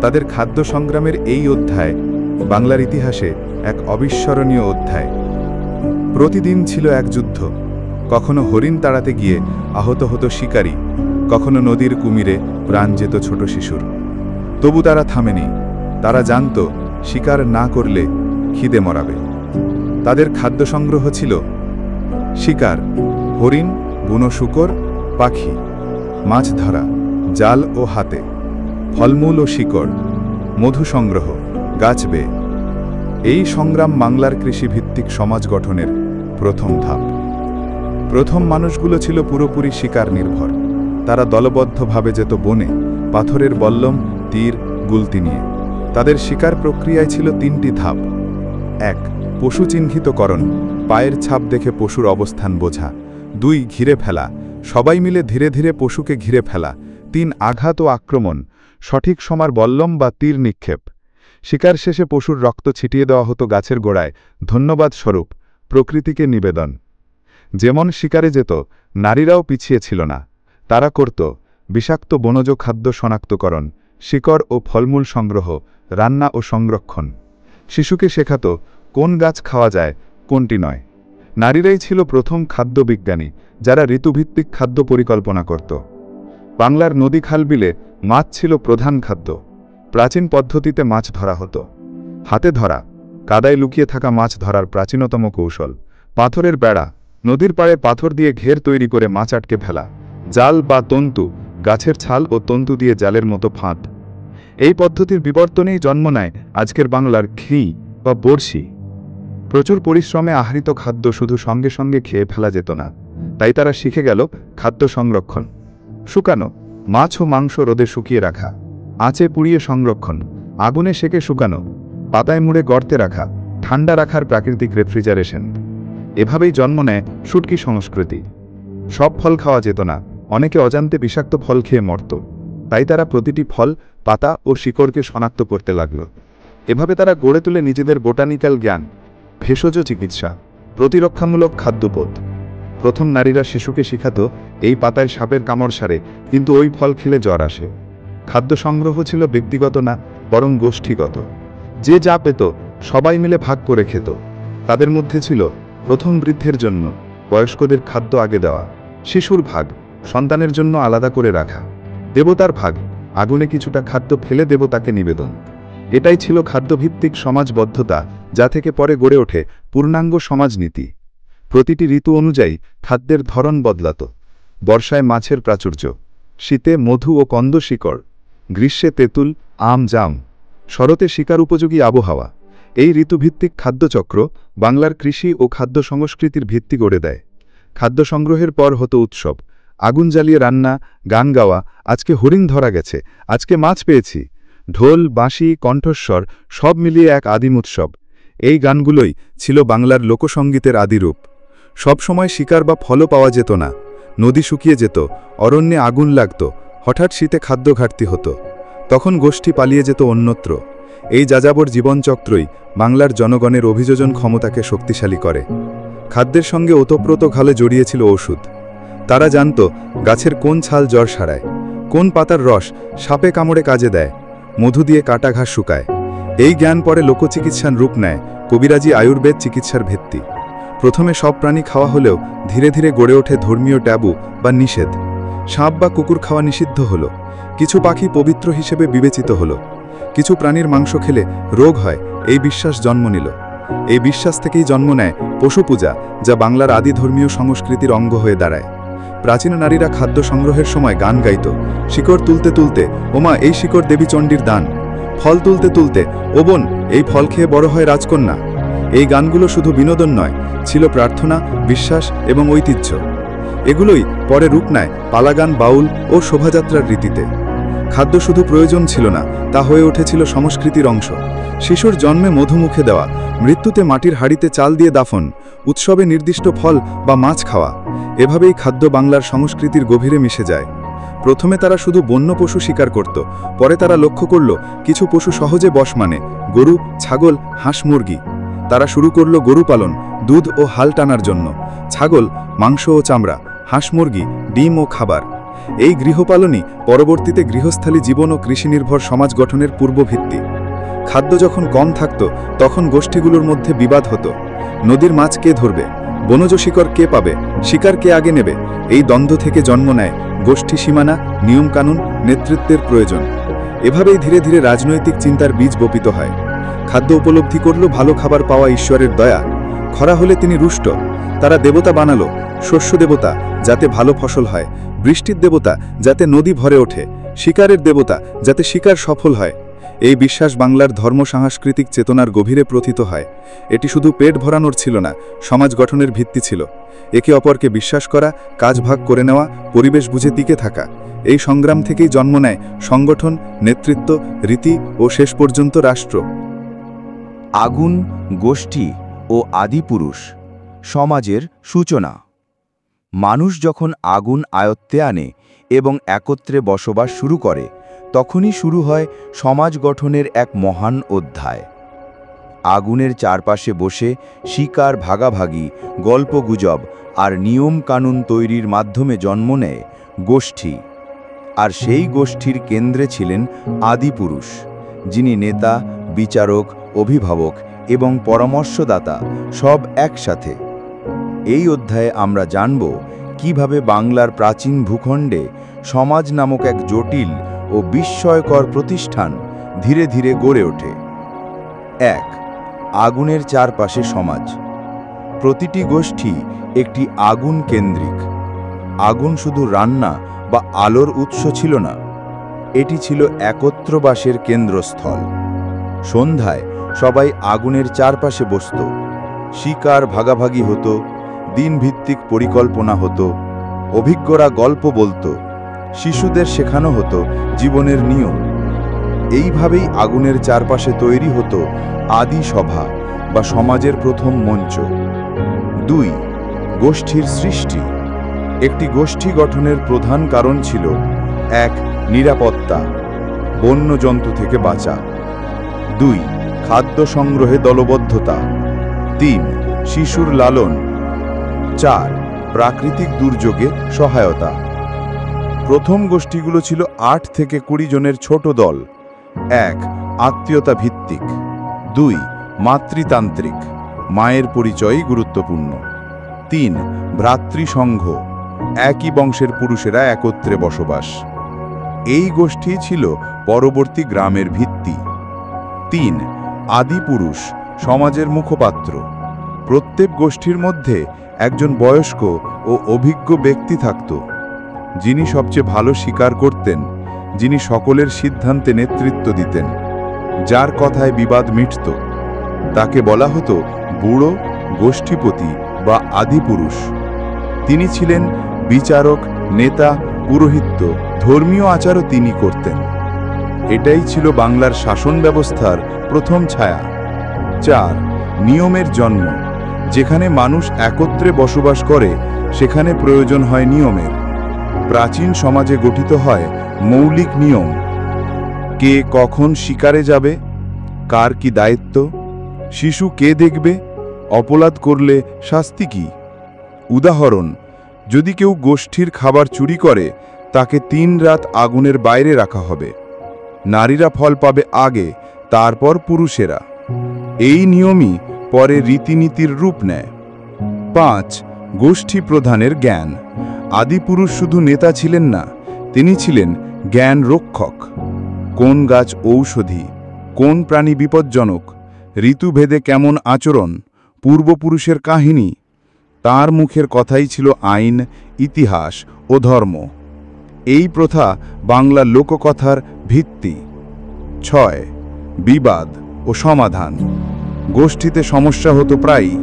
তাদের খাদ্য সংগ্রামের এই অধ্যায় বাংলার ইতিহাসে এক অবিস্মরণীয় অধ্যায়। প্রতিদিন ছিল এক যুদ্ধ। কখনো হরিণ তাড়াতে গিয়ে আহত হতো শিকারী, কখনো নদীর কুমিরে প্রাণ যেত ছোট শিশুর। তবু তারা থামেনি। তারা জানত শিকার না করলে খিদে মরাবে। তাদের খাদ্য সংগ্রহ ছিল শিকার, হরিণ, বুনো শূকর, পাখি, মাছ ধরা জাল ও হাতে, ফলমূল ও শিকড়, মধু সংগ্রহ, গাছ বেয়ে। এই সংগ্রাম বাংলার কৃষিভিত্তিক সমাজ গঠনের প্রথম ধাপ। প্রথম মানুষগুলো ছিল পুরোপুরি শিকার নির্ভর। তারা দলবদ্ধভাবে যেত বনে, পাথরের বল্লম, তীর, গুলতি নিয়ে। তাদের শিকার প্রক্রিয়ায় ছিল 3টি ধাপ। 1. পশু চিহ্নিতকরণ, পায়ের ছাপ দেখে পশুর অবস্থান বোঝা। 2. ঘিরে ফেলা, সবাই মিলে ধীরে ধীরে পশুকে ঘিরে ফেলা। 3. আঘাত ও আক্রমণ, সঠিক সময় বল্লম বা তীর নিক্ষেপ। শিকার শেষে পশুর রক্ত ছিটিয়ে দেওয়া হতো গাছের গোড়ায়, ধন্যবাদ স্বরূপ, প্রকৃতিকে নিবেদন। যেমন শিকারে যেত, নারীরাও পিছিয়ে ছিল না। তারা করত বিষাক্ত বনজ খাদ্য শনাক্তকরণ, শিকড় ও ফলমূল সংগ্রহ, রান্না ও সংরক্ষণ। শিশুকে শেখাত কোন গাছ খাওয়া যায়, কোনটি নয়। নারীরাই ছিল প্রথম খাদ্য বিজ্ঞানী, যারা ঋতুভিত্তিক খাদ্য পরিকল্পনা করত। বাংলার নদী খাল বিলে মাছ ছিল প্রধান খাদ্য। প্রাচীন পদ্ধতিতে মাছ ধরা হতো। হাতে ধরা, কাদায় লুকিয়ে থাকা মাছ ধরার প্রাচীনতম কৌশল। পাথরের বেড়া, নদীর পাড়ে পাথর দিয়ে ঘের তৈরি করে মাছ আটকে ফেলা। জাল বা তন্তু, গাছের ছাল ও তন্তু দিয়ে জালের মতো ফাঁদ। এই পদ্ধতির বিবর্তনেই জন্ম নেয় আজকের বাংলার ঘি বা বড়শি। প্রচুর পরিশ্রমে আহরিত খাদ্য শুধু সঙ্গে সঙ্গে খেয়ে ফেলা যেত না। তাই তারা শিখে গেল খাদ্য সংরক্ষণ। শুকানো, মাছ ও মাংস রোদে শুকিয়ে রাখা, আঁচে পুড়িয়ে সংরক্ষণ, আগুনে সেকে শুকানো, পাতায় মুড়ে গর্তে রাখা, ঠান্ডা রাখার প্রাকৃতিক রেফ্রিজারেশন। এভাবেই জন্ম নেয় শুটকি সংস্কৃতি। সব ফল খাওয়া যেত না, অনেকে অজান্তে বিষাক্ত ফল খেয়ে মরত। তাই তারা প্রতিটি ফল, পাতা ও শিকড়কে শনাক্ত করতে লাগল। এভাবে তারা গড়ে তুলে নিজেদের বোটানিক্যাল জ্ঞান, ভেষজ চিকিৎসা, প্রতিরক্ষামূলক খাদ্যপথ। প্রথম নারীরা শিশুকে শিখাত এই পাতায় সাপের কামড় সারে, কিন্তু ওই ফল খেলে জ্বর আসে। খাদ্য সংগ্রহ ছিল ব্যক্তিগত না, বরং গোষ্ঠীগত। যে যা পেত সবাই মিলে ভাগ করে খেত। তাদের মধ্যে ছিল প্রথম বৃদ্ধের জন্য, বয়স্কদের খাদ্য আগে দেওয়া, শিশুর ভাগ, সন্তানের জন্য আলাদা করে রাখা, দেবতার ভাগ, আগুনে কিছুটা খাদ্য ফেলে দেবতাকে নিবেদন। এটাই ছিল খাদ্যভিত্তিক সমাজবদ্ধতা, যা থেকে পরে গড়ে ওঠে পূর্ণাঙ্গ সমাজনীতি। প্রতিটি ঋতু অনুযায়ী খাদ্যের ধরন বদলাত। বর্ষায় মাছের প্রাচুর্য, শীতে মধু ও কন্দ শিকড়, গ্রীষ্মে তেঁতুল, আম, জাম, শরতে শিকার উপযোগী আবহাওয়া। এই ঋতুভিত্তিক খাদ্যচক্র বাংলার কৃষি ও খাদ্য সংস্কৃতির ভিত্তি গড়ে দেয়। খাদ্য সংগ্রহের পর হতো উৎসব। আগুন জ্বালিয়ে রান্না, গান গাওয়া, আজকে হরিণ ধরা গেছে, আজকে মাছ পেয়েছি। ঢোল, বাঁশি, কণ্ঠস্বর সব মিলিয়ে এক আদিম উৎসব। এই গানগুলোই ছিল বাংলার লোকসঙ্গীতের আদিরূপ। সবসময় শিকার বা ফলও পাওয়া যেত না। নদী শুকিয়ে যেত, অরণ্যে আগুন লাগত, হঠাৎ শীতে খাদ্য ঘাটতি হতো। তখন গোষ্ঠী পালিয়ে যেত অন্যত্র। এই যাযাবর জীবনচক্রই বাংলার জনগণের অভিযোজন ক্ষমতাকে শক্তিশালী করে। খাদ্যের সঙ্গে ওতপ্রোতভাবে জড়িয়েছিল ওষুধ। তারা জানত গাছের কোন ছাল জ্বর সারায়, কোন পাতার রস সাপে কামড়ে কাজে দেয়, মধু দিয়ে কাটা ঘাস শুকায়। এই জ্ঞান পরে লোকচিকিৎসার রূপ নেয়, কবিরাজি আয়ুর্বেদ চিকিৎসার ভিত্তি। প্রথমে সব প্রাণী খাওয়া হলেও ধীরে ধীরে গড়ে ওঠে ধর্মীয় ট্যাবু বা নিষেধ। সাপ বা কুকুর খাওয়া নিষিদ্ধ হলো। কিছু পাখি পবিত্র হিসেবে বিবেচিত হলো। কিছু প্রাণীর মাংস খেলে রোগ হয়, এই বিশ্বাস জন্ম নিল। এই বিশ্বাস থেকেই জন্ম নেয় পশু পূজা, যা বাংলার আদি ধর্মীয় সংস্কৃতির অঙ্গ হয়ে দাঁড়ায়। প্রাচীন নারীরা খাদ্য সংগ্রহের সময় গান গাইত। শিকড় তুলতে তুলতে, ওমা এই শিকড় দেবী চণ্ডীর দান। ফল তুলতে তুলতে, ও বোন এই ফল খেয়ে বড় হয় রাজকন্যা। এই গানগুলো শুধু বিনোদন নয়, ছিল প্রার্থনা, বিশ্বাস এবং ঐতিহ্য। এগুলোই পরে রূপ নেয় পালাগান, বাউল ও শোভাযাত্রার রীতিতে। খাদ্য শুধু প্রয়োজন ছিল না, তা হয়ে উঠেছিল সংস্কৃতির অংশ। শিশুর জন্মে মধু মুখে দেওয়া, মৃত্যুতে মাটির হাঁড়িতে চাল দিয়ে দাফন, উৎসবে নির্দিষ্ট ফল বা মাছ খাওয়া। এভাবেই খাদ্য বাংলার সংস্কৃতির গভীরে মিশে যায়। প্রথমে তারা শুধু বন্য পশু শিকার করত, পরে তারা লক্ষ্য করল কিছু পশু সহজে বশ মানে, গরু, ছাগল, হাঁস, মুরগি। তারা শুরু করল গরু পালন, দুধ ও হাল টানার জন্য, ছাগল মাংস ও চামড়া, হাঁস মুরগি ডিম ও খাবার। এই গৃহপালনই পরবর্তীতে গৃহস্থালী জীবন ও কৃষিনির্ভর সমাজ গঠনের পূর্বভিত্তি। খাদ্য যখন কম থাকত তখন গোষ্ঠীগুলোর মধ্যে বিবাদ হতো। নদীর মাছ কে ধরবে, বনজ শিকড় কে পাবে, শিকার কে আগে নেবে, এই দ্বন্দ্ব থেকে জন্ম নেয় গোষ্ঠী সীমানা, নিয়মকানুন, নেতৃত্বের প্রয়োজন। এভাবেই ধীরে ধীরে রাজনৈতিক চিন্তার বীজ বপিত হয়। খাদ্য উপলব্ধি করল ভালো খাবার পাওয়া ঈশ্বরের দয়া। খরা হলে তিনি রুষ্ট, তারা দেবতা বানালো, শস্য দেবতা যাতে ভালো ফসল হয়, বৃষ্টির দেবতা যাতে নদী ভরে ওঠে, শিকারের দেবতা যাতে শিকার সফল হয়। এই বিশ্বাস বাংলার ধর্ম সাংস্কৃতিক চেতনার গভীরে প্রথিত হয়। এটি শুধু পেট ভরানোর ছিল না, সমাজ গঠনের ভিত্তি ছিল। একে অপরকে বিশ্বাস করা, কাজ ভাগ করে নেওয়া, পরিবেশ বুঝে টিকে থাকা। এই সংগ্রাম থেকেই জন্ম নেয় সংগঠন, নেতৃত্ব, রীতি ও শেষ পর্যন্ত রাষ্ট্র। আগুন, গোষ্ঠী ও আদিপুরুষ সমাজের সূচনা। মানুষ যখন আগুন আয়ত্তে আনে এবং একত্রে বসবাস শুরু করে, তখনই শুরু হয় সমাজ গঠনের এক মহান অধ্যায়। আগুনের চারপাশে বসে শিকার ভাগাভাগি, গল্পগুজব আর নিয়ম কানুন তৈরির মাধ্যমে জন্ম নেয় গোষ্ঠী। আর সেই গোষ্ঠীর কেন্দ্রে ছিলেন আদিপুরুষ, যিনি নেতা, বিচারক, অভিভাবক এবং পরামর্শদাতা সব একসাথে। এই অধ্যায়ে আমরা জানব কিভাবে বাংলার প্রাচীন ভূখণ্ডে সমাজ নামক এক জটিল ও বিস্ময়কর প্রতিষ্ঠান ধীরে ধীরে গড়ে ওঠে। 1. আগুনের চারপাশে সমাজ। প্রতিটি গোষ্ঠী একটি আগুন কেন্দ্রিক। আগুন শুধু রান্না বা আলোর উৎস ছিল না, এটি ছিল একত্রবাসের কেন্দ্রস্থল। সন্ধ্যায় সবাই আগুনের চারপাশে বসত, শিকার ভাগাভাগি হতো, দিনভিত্তিক পরিকল্পনা হতো, অভিজ্ঞরা গল্প বলতো, শিশুদের শেখানো হতো জীবনের নিয়ম। এইভাবেই আগুনের চারপাশে তৈরি হতো আদি সভা বা সমাজের প্রথম মঞ্চ। 2. গোষ্ঠীর সৃষ্টি। একটি গোষ্ঠী গঠনের প্রধান কারণ ছিল 1. নিরাপত্তা, বন্যজন্তু থেকে বাঁচা। 2. খাদ্য সংগ্রহে দলবদ্ধতা। 3. শিশুর লালন। 4. প্রাকৃতিক দুর্যোগে সহায়তা। প্রথম গোষ্ঠীগুলো ছিল 8 থেকে 20 জনের ছোট দল। 1. আত্মীয়তা ভিত্তিক। 2. মাতৃতান্ত্রিক, মায়ের পরিচয়ই গুরুত্বপূর্ণ। 3. ভ্রাতৃসংঘ, একই বংশের পুরুষেরা একত্রে বসবাস। এই গোষ্ঠী ছিল পরবর্তী গ্রামের ভিত্তি। 3. আদিপুরুষ, সমাজের মুখপাত্র। প্রত্যেক গোষ্ঠীর মধ্যে একজন বয়স্ক ও অভিজ্ঞ ব্যক্তি থাকত, যিনি সবচেয়ে ভালো শিকার করতেন, যিনি সকলের সিদ্ধান্তে নেতৃত্ব দিতেন, যার কথায় বিবাদ মিটত। তাকে বলা হতো বুড়ো, গোষ্ঠীপতি বা আদিপুরুষ। তিনি ছিলেন বিচারক, নেতা, পুরোহিত্য, ধর্মীয় আচারও তিনি করতেন। এটাই ছিল বাংলার শাসন ব্যবস্থার প্রথম ছায়া। 4. নিয়মের জন্ম। যেখানে মানুষ একত্রে বসবাস করে, সেখানে প্রয়োজন হয় নিয়মের। প্রাচীন সমাজে গঠিত হয় মৌলিক নিয়ম। কে কখন শিকারে যাবে, কার কি দায়িত্ব, শিশু কে দেখবে, অপরাধ করলে শাস্তি কি। উদাহরণ, যদি কেউ গোষ্ঠীর খাবার চুরি করে, তাকে 3 রাত আগুনের বাইরে রাখা হবে। নারীরা ফল পাবে আগে, তারপর পুরুষেরা। এই নিয়মই পরে রীতিনীতির রূপ নেয়। 5. গোষ্ঠী প্রধানের জ্ঞান। আদিপুরুষ শুধু নেতা ছিলেন না, তিনি ছিলেন জ্ঞান রক্ষক। কোন গাছ ঔষধি, কোন প্রাণী বিপজ্জনক, ঋতুভেদে কেমন আচরণ, পূর্বপুরুষের কাহিনী, তার মুখের কথাই ছিল আইন, ইতিহাস ও ধর্ম। এই প্রথা বাংলা লোককথার ভিত্তি। 6. বিবাদ ও সমাধান। গোষ্ঠীতে সমস্যা হতো প্রায়ই।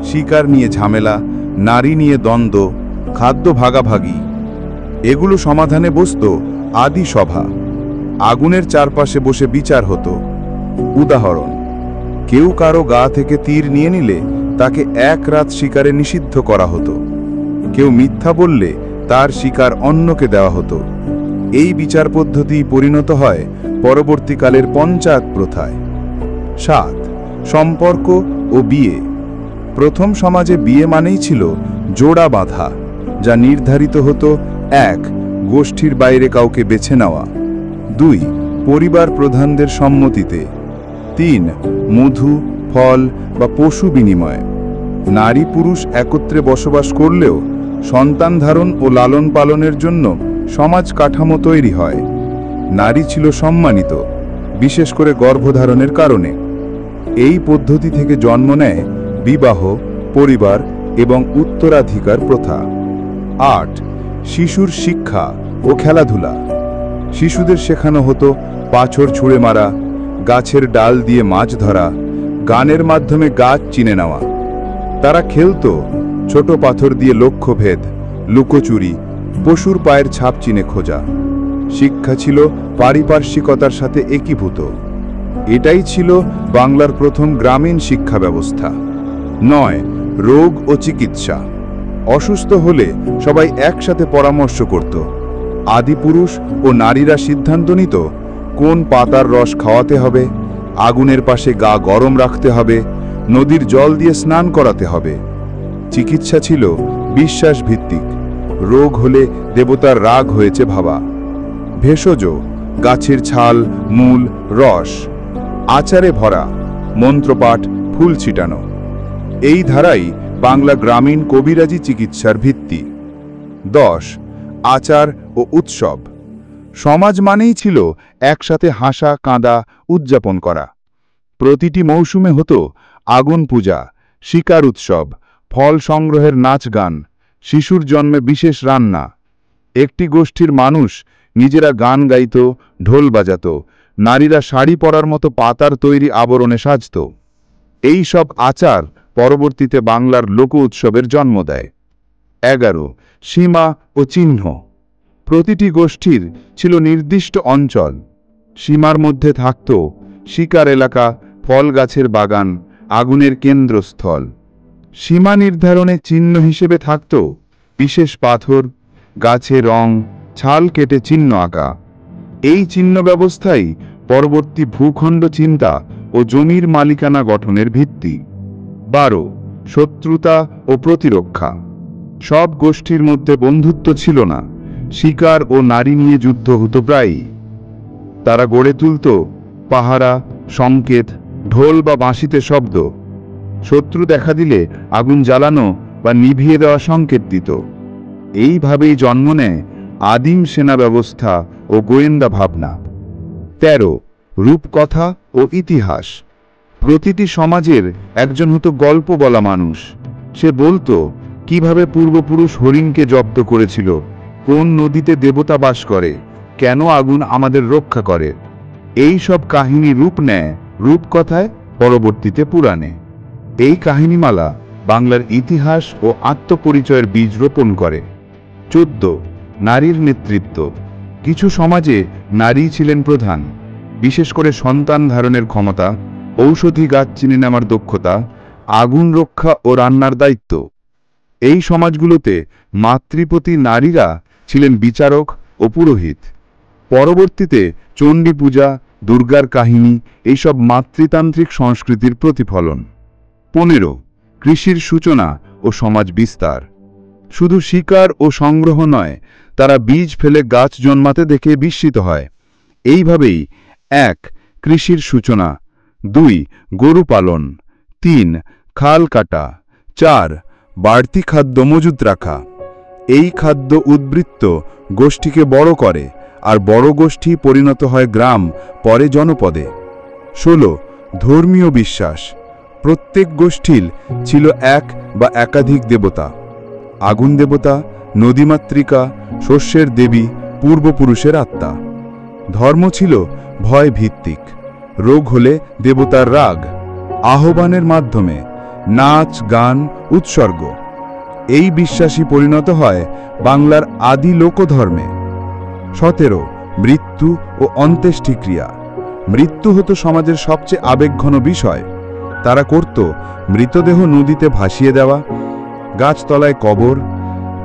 শিকার নিয়ে ঝামেলা, নারী নিয়ে দ্বন্দ্ব, খাদ্য ভাগাভাগি। এগুলো সমাধানে বসত আদি সভা। আগুনের চারপাশে বসে বিচার হতো। উদাহরণ, কেউ কারো গা থেকে তীর নিয়ে নিলে তাকে 1 রাত শিকারে নিষিদ্ধ করা হতো। কেউ মিথ্যা বললে তার শিকার অন্যকে দেওয়া হতো। এই বিচার পদ্ধতি পরিণত হয় পরবর্তীকালের পঞ্চায়েত প্রথায়। 7. সম্পর্ক ও বিয়ে। প্রথম সমাজে বিয়ে মানেই ছিল জোড়া বাঁধা, যা নির্ধারিত হতো 1. গোষ্ঠীর বাইরে কাউকে বেছে নেওয়া, 2. পরিবার প্রধানদের সম্মতিতে, 3. মধু, ফল বা পশু বিনিময়। নারী পুরুষ একত্রে বসবাস করলেও সন্তান ধারণ ও লালন পালনের জন্য সমাজ কাঠামো তৈরি হয়। নারী ছিল সম্মানিত, বিশেষ করে গর্ভধারণের কারণে। এই পদ্ধতি থেকে জন্ম নেয় বিবাহ, পরিবার এবং উত্তরাধিকার প্রথা। 8. শিশুর শিক্ষা ও খেলাধুলা। শিশুদের শেখানো হতো পাথর ছুঁড়ে মারা, গাছের ডাল দিয়ে মাছ ধরা, গানের মাধ্যমে গাছ চিনে নেওয়া। তারা খেলতো ছোট পাথর দিয়ে লক্ষ্যভেদ, লুকোচুরি, পশুর পায়ের ছাপ চিনে খোঁজা। শিক্ষা ছিল পারিপার্শ্বিকতার সাথে একীভূত। এটাই ছিল বাংলার প্রথম গ্রামীণ শিক্ষা ব্যবস্থা। 9. রোগ ও চিকিৎসা। অসুস্থ হলে সবাই একসাথে পরামর্শ করত। আদিপুরুষ ও নারীরা সিদ্ধান্ত নিত কোন পাতার রস খাওয়াতে হবে, আগুনের পাশে গা গরম রাখতে হবে, নদীর জল দিয়ে স্নান করাতে হবে। চিকিৎসা ছিল বিশ্বাস ভিত্তিক। রোগ হলে দেবতার রাগ হয়েছে ভাবা। ভেষজ, গাছের ছাল, মূল, রস। আচারে ভরা, মন্ত্রপাঠ, ফুল ছিটানো। এই ধারাই বাংলা গ্রামীণ কবিরাজি চিকিৎসার ভিত্তি। 10. আচার ও উৎসব। সমাজ মানেই ছিল একসাথে হাসা, কাঁদা, উদযাপন করা। প্রতিটি মৌসুমে হতো আগুন পূজা, শিকার উৎসব, ফল সংগ্রহের নাচ গান, শিশুর জন্মে বিশেষ রান্না। একটি গোষ্ঠীর মানুষ নিজেরা গান গাইত, ঢোল বাজাত, নারীরা শাড়ি পরার মতো পাতার তৈরি আবরণে সাজত। এই সব আচার পরবর্তীতে বাংলার লোক উৎসবের জন্ম দেয়। 11. সীমা ও চিহ্ন। প্রতিটি গোষ্ঠীর ছিল নির্দিষ্ট অঞ্চল। সীমার মধ্যে থাকত শিকার এলাকা, ফল গাছের বাগান, আগুনের কেন্দ্রস্থল। সীমা নির্ধারণে চিহ্ন হিসেবে থাকত বিশেষ পাথর, গাছে রং, ছাল কেটে চিহ্ন আঁকা। এই চিহ্ন ব্যবস্থাই পরবর্তী ভূখণ্ড চিন্তা ও জমির মালিকানা গঠনের ভিত্তি। 12. শত্রুতা ও প্রতিরক্ষা। সব গোষ্ঠীর মধ্যে বন্ধুত্ব ছিল না। শিকার ও নারী নিয়ে যুদ্ধ হতো প্রায়ই। তারা গড়ে তুলত পাহারা, সংকেত, ঢোল বা বাঁশিতে শব্দ। শত্রু দেখা দিলে আগুন জ্বালানো বা নিভিয়ে দেওয়া সংকেত দিত। এইভাবেই জন্ম নেয় আদিম সেনা ব্যবস্থা ও গোয়েন্দা ভাবনা। 13. রূপকথা ও ইতিহাস। প্রতিটি সমাজের একজন হতো গল্প বলা মানুষ। সে বলতো কিভাবে পূর্বপুরুষ হরিণকে জব্দ করেছিল, কোন নদীতে দেবতা বাস করে, কেন আগুন আমাদের রক্ষা করে। এই সব কাহিনী রূপ নেয় রূপকথায়, পরবর্তীতে পুরাণে। এই কাহিনীমালা বাংলার ইতিহাস ও আত্মপরিচয়ের বীজ রোপণ করে। 14. নারীর নেতৃত্ব। কিছু সমাজে নারী ছিলেন প্রধান, বিশেষ করে সন্তান ধারণের ক্ষমতা, ঔষধি গাছ চিনে নেওয়ার দক্ষতা, আগুন রক্ষা ও রান্নার দায়িত্ব। এই সমাজগুলোতে মাতৃপতি নারীরা ছিলেন বিচারক ও পুরোহিত। পরবর্তীতে চণ্ডী পূজা, দুর্গার কাহিনী এইসব মাতৃতান্ত্রিক সংস্কৃতির প্রতিফলন। 15. কৃষির সূচনা ও সমাজ বিস্তার। শুধু শিকার ও সংগ্রহ নয়, তারা বীজ ফেলে গাছ জন্মাতে দেখে বিস্মিত হয়। এইভাবেই 1. কৃষির সূচনা, 2. গরু পালন, 3. খাল কাটা, 4. বাড়তি খাদ্য মজুত রাখা। এই খাদ্য উদ্বৃত্ত গোষ্ঠীকে বড় করে, আর বড় গোষ্ঠী পরিণত হয় গ্রাম, পরে জনপদে। 16. ধর্মীয় বিশ্বাস। প্রত্যেক গোষ্ঠীর ছিল এক বা একাধিক দেবতা। আগুন দেবতা, নদীমাতৃকা, শস্যের দেবী, পূর্বপুরুষের আত্মা। ধর্ম ছিল ভয় ভিত্তিক। রোগ হলে দেবতার রাগ, আহ্বানের মাধ্যমে নাচ, গান, উৎসর্গ। এই বিশ্বাসই পরিণত হয় বাংলার আদি লোকধর্মে। 17. মৃত্যু ও অন্ত্যেষ্টিক্রিয়া। মৃত্যু হতো সমাজের সবচেয়ে আবেগঘন বিষয়। তারা করত মৃতদেহ নদীতে ভাসিয়ে দেওয়া, গাছতলায় কবর,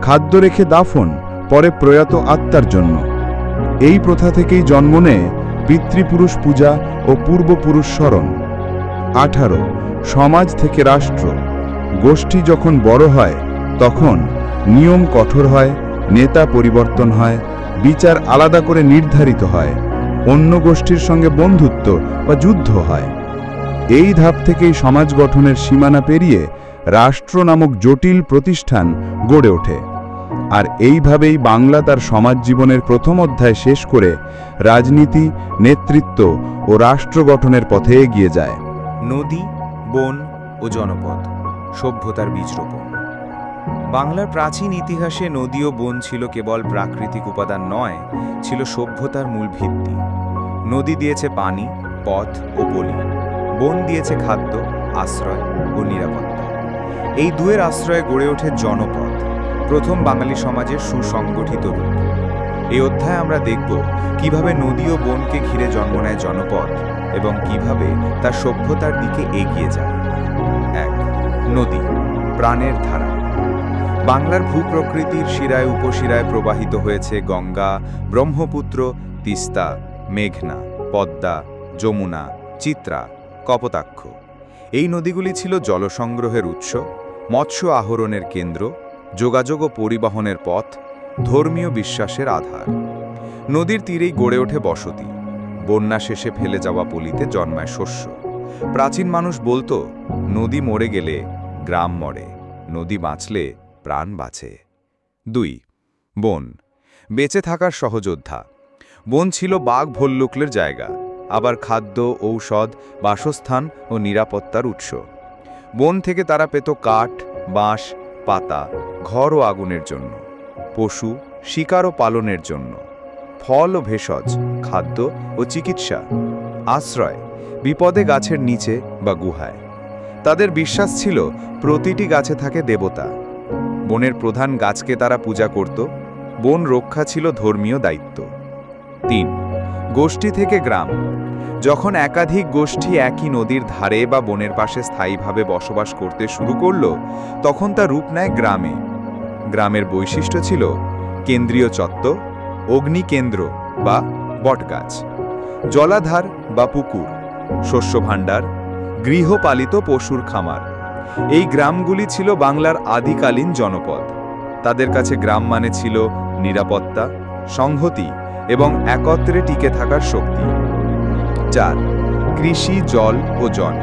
খাদ্য রেখে দাফন, পরে প্রয়াত আত্মার জন্য। এই প্রথা থেকেই জন্ম নেয় পিতৃপুরুষ পূজা ও পূর্বপুরুষ স্মরণ। 18. সমাজ থেকে রাষ্ট্র। গোষ্ঠী যখন বড় হয় তখন নিয়ম কঠোর হয়, নেতা পরিবর্তন হয়, বিচার আলাদা করে নির্ধারিত হয়, অন্য গোষ্ঠীর সঙ্গে বন্ধুত্ব বা যুদ্ধ হয়। এই ধাপ থেকেই সমাজ গঠনের সীমানা পেরিয়ে রাষ্ট্র নামক জটিল প্রতিষ্ঠান গড়ে ওঠে। আর এইভাবেই বাংলা তার সমাজ জীবনের প্রথম অধ্যায় শেষ করে রাজনীতি, নেতৃত্ব ও রাষ্ট্র গঠনের পথে এগিয়ে যায়। নদী, বন ও জনপদ, সভ্যতার বীজ রোপণ। বাংলার প্রাচীন ইতিহাসে নদী ও বন ছিল কেবল প্রাকৃতিক উপাদান নয়, ছিল সভ্যতার মূল ভিত্তি। নদী দিয়েছে পানি, পথ ও পলি। বন দিয়েছে খাদ্য, আশ্রয় ও নিরাপত্তা। এই দুয়ের আশ্রয়ে গড়ে ওঠে জনপদ, প্রথম বাঙালি সমাজের সুসংগঠিত রূপ। এই অধ্যায়ে আমরা দেখব কিভাবে নদী ও বনকে ঘিরে জন্ম নেয় জনপদ এবং কিভাবে তার সভ্যতার দিকে এগিয়ে যায়। 1. নদী, প্রাণের ধারা। বাংলার ভূপ্রকৃতির শিরায় উপশিরায় প্রবাহিত হয়েছে গঙ্গা, ব্রহ্মপুত্র, তিস্তা, মেঘনা, পদ্মা, যমুনা, চিত্রা, কপোতাক্ষ। এই নদীগুলি ছিল জলসংগ্রহের উৎস, মৎস্য আহরণের কেন্দ্র, যোগাযোগ ও পরিবহনের পথ, ধর্মীয় বিশ্বাসের আধার। নদীর তীরেই গড়ে ওঠে বসতি। বন্যা শেষে ফেলে যাওয়া পলিতে জন্মায় শস্য। প্রাচীন মানুষ বলতো, নদী মরে গেলে গ্রাম মরে, নদী বাঁচলে প্রাণ বাঁচে। 2. বন, বেঁচে থাকার সহযোদ্ধা। বন ছিল বাঘ ভল্লুকের জায়গা, আবার খাদ্য, ঔষধ, বাসস্থান ও নিরাপত্তার উৎস। বন থেকে তারা পেত কাঠ, বাঁশ, পাতা, ঘর ও আগুনের জন্য, পশু, শিকার ও পালনের জন্য, ফল ও ভেষজ, খাদ্য ও চিকিৎসা, আশ্রয়, বিপদে গাছের নিচে বা গুহায়। তাদের বিশ্বাস ছিল প্রতিটি গাছে থাকে দেবতা। বনের প্রধান গাছকে তারা পূজা করত। বন রক্ষা ছিল ধর্মীয় দায়িত্ব। 3. গোষ্ঠী থেকে গ্রাম। যখন একাধিক গোষ্ঠী একই নদীর ধারে বা বনের পাশে স্থায়ীভাবে বসবাস করতে শুরু করল, তখন তা রূপ নেয় গ্রামে। গ্রামের বৈশিষ্ট্য ছিল কেন্দ্রীয় চত্বর, অগ্নিকেন্দ্র বা বটগাছ, জলাধার বা পুকুর, শস্য ভাণ্ডার, গৃহপালিত পশুর খামার। এই গ্রামগুলি ছিল বাংলার আদিকালীন জনপদ। তাদের কাছে গ্রাম মানে ছিল নিরাপত্তা, সংহতি এবং একত্রে টিকে থাকার শক্তি। 4. কৃষি, জল ও জন।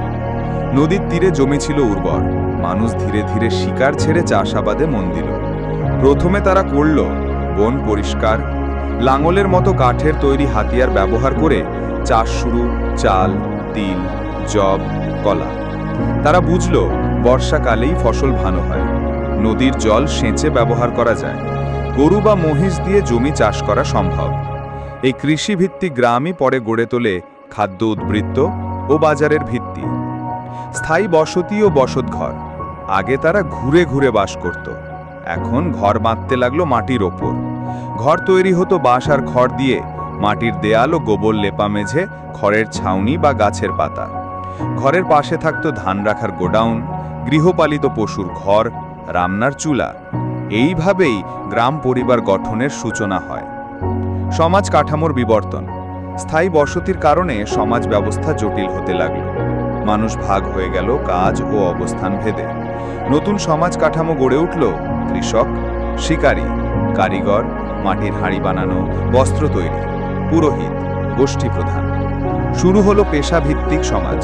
নদীর তীরে জমি ছিল উর্বর। মানুষ ধীরে ধীরে শিকার ছেড়ে চাষাবাদে মন দিল। প্রথমে তারা করল বন পরিষ্কার, লাঙলের মতো কাঠের তৈরি হাতিয়ার ব্যবহার করে চাষ শুরু, চাল, তিল, যব, কলা। তারা বুঝল বর্ষাকালেই ফসল ভালো হয়, নদীর জল সেচে ব্যবহার করা যায়, গরু বা মহিষ দিয়ে জমি চাষ করা সম্ভব। এই কৃষিভিত্তিক গ্রামই পরে গড়ে তোলে খাদ্য উদ্বৃত্ত ও বাজারের ভিত্তি। স্থায়ী বসতি ও বসতঘর। আগে তারা ঘুরে ঘুরে বাস করত, এখন ঘর বাঁধতে লাগলো মাটির ওপর। ঘর তৈরি হতো বাঁশ আর খড় দিয়ে, মাটির দেয়াল ও গোবর লেপা মেঝে, খড়ের ছাউনি বা গাছের পাতা। ঘরের পাশে থাকতো ধান রাখার গোডাউন, গৃহপালিত পশুর ঘর, রান্নার চুলা। এইভাবেই গ্রাম পরিবার গঠনের সূচনা হয়। সমাজ কাঠামোর বিবর্তন। স্থায়ী বসতির কারণে সমাজ ব্যবস্থা জটিল হতে লাগল। মানুষ ভাগ হয়ে গেল কাজ ও অবস্থান ভেদে। নতুন সমাজ কাঠামো গড়ে উঠল কৃষক, শিকারী, কারিগর, মাটির হাঁড়ি বানানো, বস্ত্র তৈরি, পুরোহিত, গোষ্ঠী প্রধান। শুরু হলো পেশাভিত্তিক সমাজ,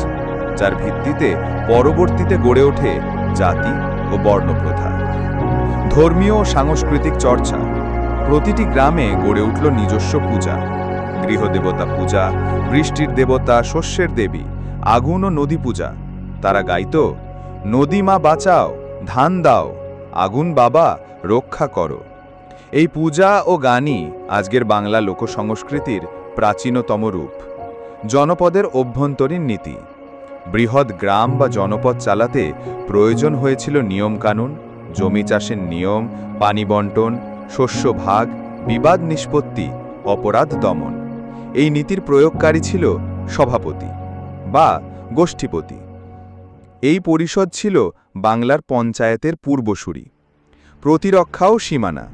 যার ভিত্তিতে পরবর্তীতে গড়ে ওঠে জাতি ও বর্ণপ্রথা। ধর্মীয় ও সাংস্কৃতিক চর্চা। প্রতিটি গ্রামে গড়ে উঠল নিজস্ব পূজা, গৃহদেবতা পূজা, বৃষ্টির দেবতা, শস্যের দেবী, আগুন ও নদী পূজা। তারা গাইত, নদী মা বাঁচাও, ধান দাও, আগুন বাবা রক্ষা করো। এই পূজা ও গানই আজকের বাংলা লোকসংস্কৃতির প্রাচীনতম রূপ। জনপদের অভ্যন্তরীণ নীতি। বৃহৎ গ্রাম বা জনপদ চালাতে প্রয়োজন হয়েছিল নিয়মকানুন, জমি চাষের নিয়ম, পানি বন্টন, শস্য ভাগ, বিবাদ নিষ্পত্তি, অপরাধ দমন। এই নীতির প্রয়োগকারী ছিল সভাপতি বা গোষ্ঠীপতি। এই পরিষদ ছিল বাংলার পঞ্চায়েতের পূর্বসূরি। প্রতিরক্ষাও সীমানা।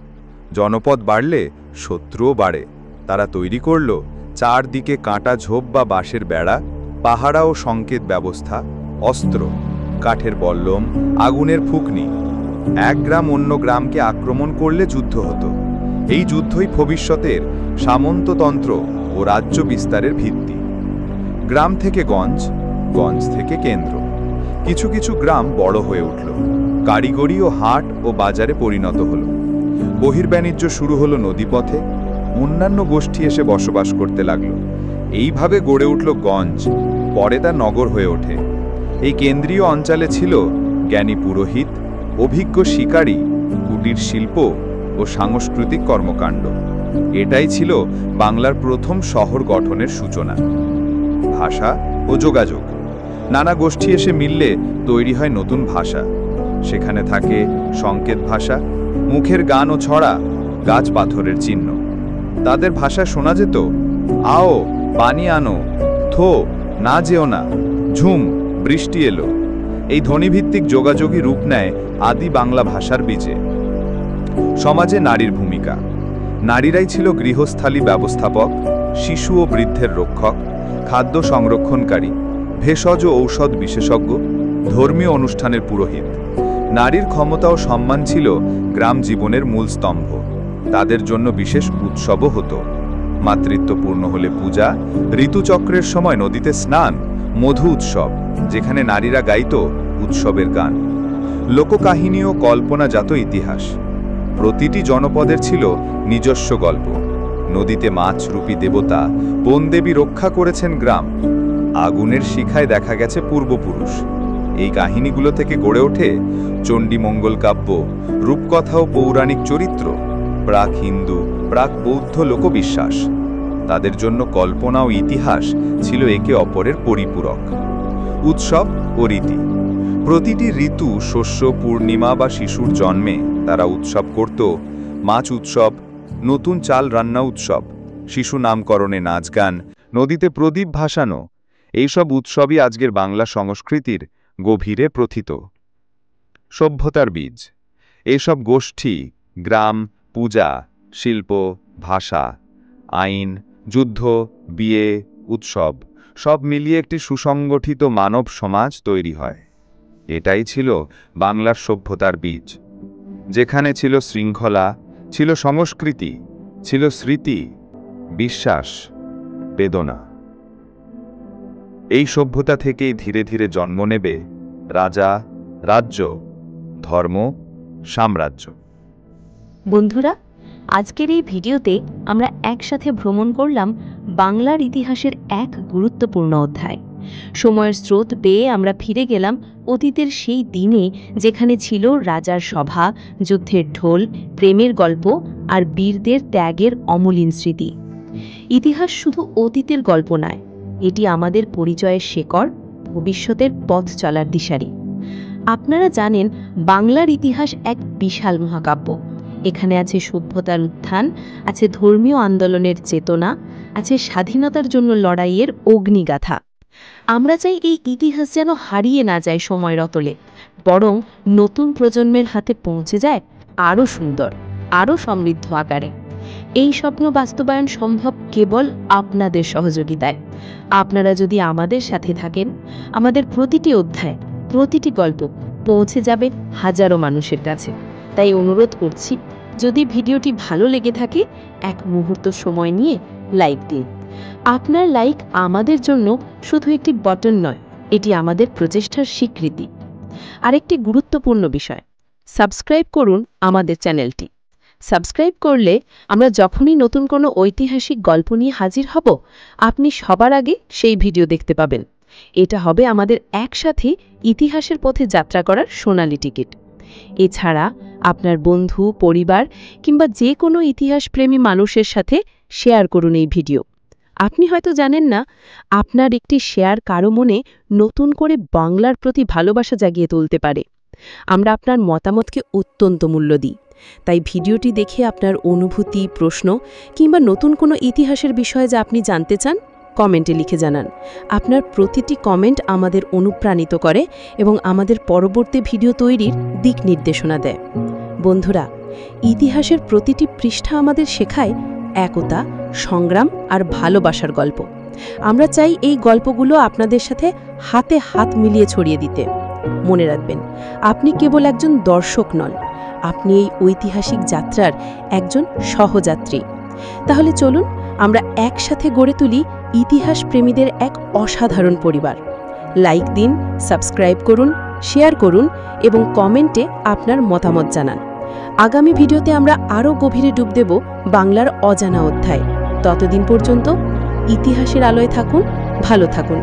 জনপদ বাড়লে শত্রুও বাড়ে। তারা তৈরি করল চারদিকে কাঁটা ঝোপ বা বাঁশের বেড়া, পাহারা ও সংকেত ব্যবস্থা, অস্ত্র। কাঠের বল্লম, আগুনের ফুঁকনি। এক গ্রাম অন্য গ্রামকে আক্রমণ করলে যুদ্ধ হতো। এই যুদ্ধই ভবিষ্যতের সামন্ততন্ত্র ও রাজ্য বিস্তারের ভিত্তি। গ্রাম থেকে গঞ্জ, গঞ্জ থেকে কেন্দ্র। কিছু কিছু গ্রাম বড় হয়ে উঠল, কারিগরি ও হাট ও বাজারে পরিণত হল। বহির্বাণিজ্য শুরু হলো নদীপথে, অন্যান্য গোষ্ঠী এসে বসবাস করতে লাগলো। এইভাবে গড়ে উঠল গঞ্জ, পরে তা নগর হয়ে ওঠে। এই কেন্দ্রীয় অঞ্চলে ছিল জ্ঞানী পুরোহিত, অভিজ্ঞ শিকারী, কুটির শিল্প ও সাংস্কৃতিক কর্মকাণ্ড। এটাই ছিল বাংলার প্রথম শহর গঠনের সূচনা। ভাষা ও যোগাযোগ। নানা গোষ্ঠী এসে মিললে তৈরি হয় নতুন ভাষা। সেখানে থাকে সংকেত ভাষা, মুখের গান ও ছড়া, গাছ পাথরের চিহ্ন। তাদের ভাষায় শোনা যেত আও, পানি আনো, থো, না যেও না, ঝুম, বৃষ্টি এলো। এই ধ্বনিভিত্তিক যোগাযোগই রূপ নেয় আদি বাংলা ভাষার বীজে। সমাজে নারীর ভূমিকা। নারীরাই ছিল গৃহস্থালী ব্যবস্থাপক, শিশু ও বৃদ্ধের রক্ষক, খাদ্য সংরক্ষণকারী, ভেষজ ও ঔষধ বিশেষজ্ঞ, ধর্মীয় অনুষ্ঠানের পুরোহিত। নারীর ক্ষমতা ও সম্মান ছিল গ্রাম জীবনের মূল স্তম্ভ। তাদের জন্য বিশেষ উৎসবও হতো। মাতৃত্বপূর্ণ হলে পূজা, ঋতুচক্রের সময় নদীতে স্নান, মধু উৎসব, যেখানে নারীরা গাইত উৎসবের গান। লোককাহিনী ও কল্পনাজাত ইতিহাস। প্রতিটি জনপদের ছিল নিজস্ব গল্প। নদীতে মাছরূপী দেবতা, বনদেবী রক্ষা করেছেন গ্রাম। আগুনের শিখায় দেখা গেছে পূর্বপুরুষ। এই কাহিনীগুলো থেকে গড়ে ওঠে চণ্ডীমঙ্গল কাব্য, রূপকথা ও পৌরাণিক চরিত্র, প্রাক হিন্দু, প্রাক বৌদ্ধ লোকবিশ্বাস। তাদের জন্য কল্পনা ও ইতিহাস ছিল একে অপরের পরিপূরক। উৎসব ও রীতি। প্রতিটি ঋতু, শস্য, পূর্ণিমা বা শিশুর জন্মে তারা উৎসব করত। মাছ উৎসব, নতুন চাল রান্না উৎসব, শিশু নামকরণে নাচ গান, নদীতে প্রদীপ ভাসানো। এইসব উৎসবই আজকের বাংলা সংস্কৃতির গভীরে প্রথিত। সভ্যতার বীজ। এসব গোষ্ঠী গ্রাম, পূজা, শিল্প, ভাষা, আইন, যুদ্ধ, বিয়ে, উৎসব সব মিলিয়ে একটি সুসংগঠিত মানব সমাজ তৈরি হয়। এটাই ছিল বাংলার সভ্যতার বীজ, যেখানে ছিল শৃঙ্খলা, ছিল সংস্কৃতি, ছিল স্মৃতি, বিশ্বাস, বেদনা। এই সভ্যতা থেকেই ধীরে ধীরে জন্ম নেবে রাজা, রাজ্য, ধর্ম, সাম্রাজ্য। বন্ধুরা, আজকের এই ভিডিওতে আমরা একসাথে ভ্রমণ করলাম বাংলার ইতিহাসের এক গুরুত্বপূর্ণ অধ্যায়। সময়ের স্রোত পেয়ে আমরা ফিরে গেলাম অতীতের সেই দিনে, যেখানে ছিল রাজার সভা, যুদ্ধের ঢোল, প্রেমের গল্প আর বীরদের ত্যাগের অমলিন স্মৃতি। ইতিহাস শুধু অতীতের গল্প নয়, এটি আমাদের পরিচয়ের শেকড়, ভবিষ্যতের পথ চলার দিশারি। আপনারা জানেন, বাংলার ইতিহাস এক বিশাল মহাকাব্য। এখানে আছে সভ্যতার উত্থান, আছে ধর্মীয় আন্দোলনের চেতনা, আছে স্বাধীনতার জন্য লড়াইয়ের অগ্নিগাথা। আমরা চাই এই ইতিহাস যেন হারিয়ে না যায় সময়ের অতলে, বরং নতুন প্রজন্মের হাতে পৌঁছে যায় আরও সুন্দর, আরও সমৃদ্ধ আকারে। এই স্বপ্ন বাস্তবায়ন সম্ভব কেবল আপনাদের সহযোগিতায়। আপনারা যদি আমাদের সাথে থাকেন, আমাদের প্রতিটি অধ্যায়, প্রতিটি গল্প পৌঁছে যাবে হাজারো মানুষের কাছে। তাই অনুরোধ করছি, যদি ভিডিওটি ভালো লেগে থাকে, এক মুহূর্ত সময় নিয়ে লাইক দিন। আপনার লাইক আমাদের জন্য শুধু একটি বাটন নয়, এটি আমাদের প্রচেষ্টার স্বীকৃতি। আরেকটি গুরুত্বপূর্ণ বিষয়, সাবস্ক্রাইব করুন আমাদের চ্যানেলটি। সাবস্ক্রাইব করলে আমরা যখনই নতুন কোনো ঐতিহাসিক গল্প নিয়ে হাজির হব, আপনি সবার আগে সেই ভিডিও দেখতে পাবেন। এটা হবে আমাদের একসাথে ইতিহাসের পথে যাত্রা করার সোনালি টিকিট। এছাড়া আপনার বন্ধু, পরিবার কিংবা যে কোনো ইতিহাসপ্রেমী মানুষের সাথে শেয়ার করুন এই ভিডিও। আপনি হয়তো জানেন না, আপনার একটি শেয়ার কারো মনে নতুন করে বাংলার প্রতি ভালোবাসা জাগিয়ে তুলতে পারে। আমরা আপনার মতামতকে অত্যন্ত মূল্য দিই। তাই ভিডিওটি দেখে আপনার অনুভূতি, প্রশ্ন কিংবা নতুন কোনো ইতিহাসের বিষয়ে যা আপনি জানতে চান, কমেন্টে লিখে জানান। আপনার প্রতিটি কমেন্ট আমাদের অনুপ্রাণিত করে এবং আমাদের পরবর্তী ভিডিও তৈরির দিক নির্দেশনা দেয়। বন্ধুরা, ইতিহাসের প্রতিটি পৃষ্ঠা আমাদের শেখায় একতা, সংগ্রাম আর ভালোবাসার গল্প। আমরা চাই এই গল্পগুলো আপনাদের সাথে হাতে হাত মিলিয়ে ছড়িয়ে দিতে। মনে রাখবেন, আপনি কেবল একজন দর্শক নন, আপনি এই ঐতিহাসিক যাত্রার একজন সহযাত্রী। তাহলে চলুন আমরা একসাথে গড়ে তুলি ইতিহাস প্রেমীদের এক অসাধারণ পরিবার। লাইক দিন, সাবস্ক্রাইব করুন, শেয়ার করুন এবং কমেন্টে আপনার মতামত জানান। আগামী ভিডিওতে আমরা আরও গভীরে ডুব দেব বাংলার অজানা অধ্যায়। ততদিন পর্যন্ত ইতিহাসের আলোয় থাকুন, ভালো থাকুন।